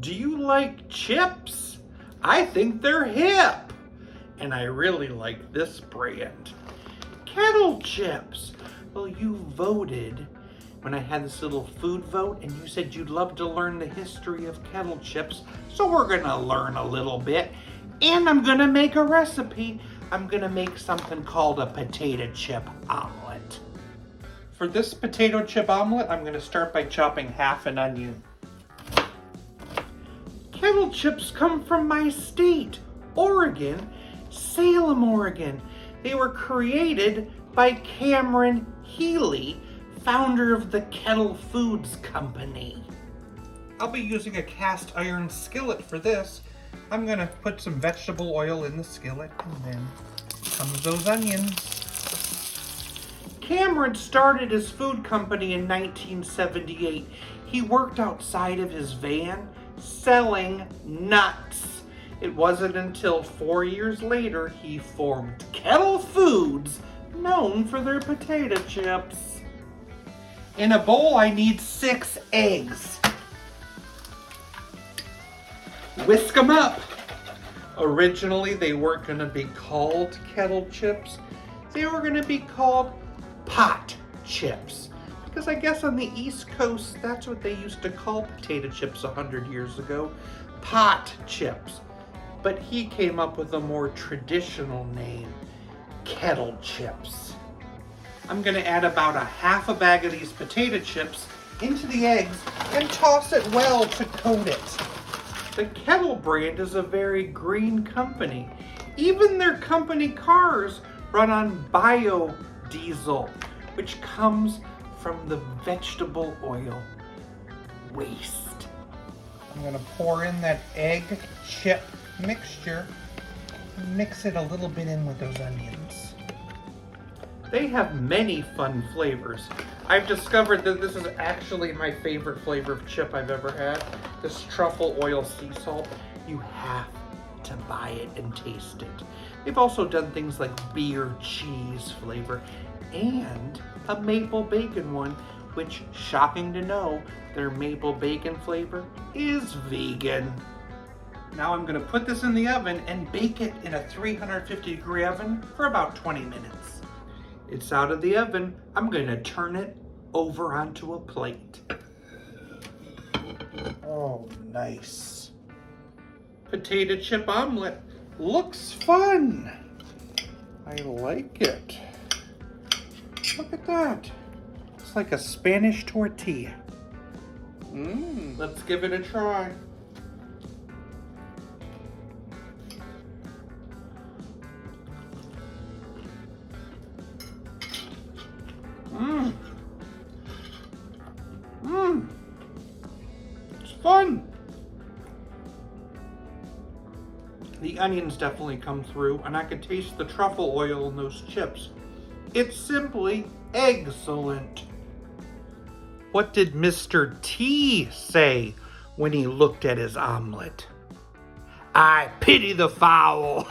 Do you like chips? I think they're hip. And I really like this brand. Kettle chips. Well, you voted when I had this little food vote, and you said you'd love to learn the history of kettle chips. So we're gonna learn a little bit, and I'm gonna make a recipe. I'm gonna make something called a potato chip omelet. For this potato chip omelet, I'm gonna start by chopping half an onion. Kettle chips come from my state, Oregon, Salem, Oregon. They were created by Cameron Healy, founder of the Kettle Foods Company. I'll be using a cast iron skillet for this. I'm gonna put some vegetable oil in the skillet, and then comes those onions. Cameron started his food company in 1978. He worked outside of his van selling nuts. It wasn't until 4 years later he formed Kettle Foods, known for their potato chips. In a bowl, I need 6 eggs. Whisk them up. Originally, they weren't going to be called kettle chips. They were going to be called pot chips. Because I guess on the East Coast, that's what they used to call potato chips 100 years ago. Pot chips. But he came up with a more traditional name, kettle chips. I'm gonna add about a half a bag of these potato chips into the eggs and toss it well to coat it. The Kettle brand is a very green company. Even their company cars run on biodiesel, which comes from the vegetable oil waste. I'm gonna pour in that egg chip mixture and mix it a little bit in with those onions. They have many fun flavors. I've discovered that this is actually my favorite flavor of chip I've ever had. This truffle oil sea salt. You have to buy it and taste it. They've also done things like beer cheese flavor and a maple bacon one, which, shocking to know, their maple bacon flavor is vegan. Now I'm gonna put this in the oven and bake it in a 350 degree oven for about 20 minutes. It's out of the oven. I'm gonna turn it over onto a plate. Oh, nice. Potato chip omelet looks fun. I like it. Look at that. It's like a Spanish tortilla. Let's give it a try. It's fun. The onions definitely come through, and I could taste the truffle oil in those chips. It's simply excellent. What did Mr. T say when he looked at his omelet? I pity the fowl.